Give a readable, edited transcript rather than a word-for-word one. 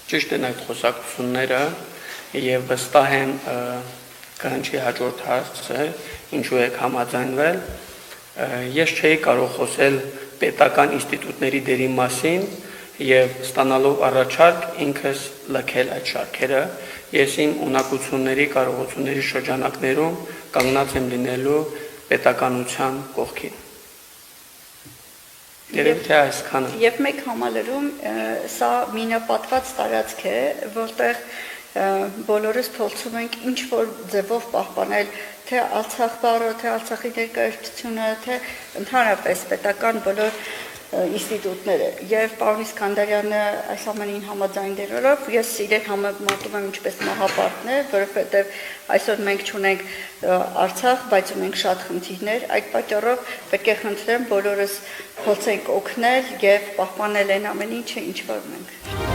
Ճիշտ են այդ խոսակցությունները եւ վստահ եմ կհնչի հաջորդ հարցը, ինչու եք համաձայնվել։ Ես չէի կարող խոսել պետական ինստիտուտների դերի մասին եւ ստանալով առաջարկ ինքս լքել այդ շարքերը։ Ես իմ ունակությունների, կարողությունների շրջանակներում կանգնած եմ լինելու պետականության կողքին։ Երևի թե այսքանը։ Եվ մեկ համալրում սա մինապատված տարածք է, որտեղ բոլորս փորձում ենք ինչ-որ ձևով պահպանել թե Արցախ բառը, թե Արցախի ներկայացությունը, թե ընդհանրապես պետական բոլոր ինստիտուտները։ Եվ պարոն Իսկանդարյանը այս ամենին համաձայնելով, ես իրեն համեմատում եմ ինչպես մահապարտներ, որովհետև այսօր մենք չունենք Արցախ, բայց ունենք շատ խնդիրներ, այդ պատճառով պետք է խնդրեմ բոլորս փորձենք օգնել եւ պահպանել այն ամեն ինչը ինչ որ մենք։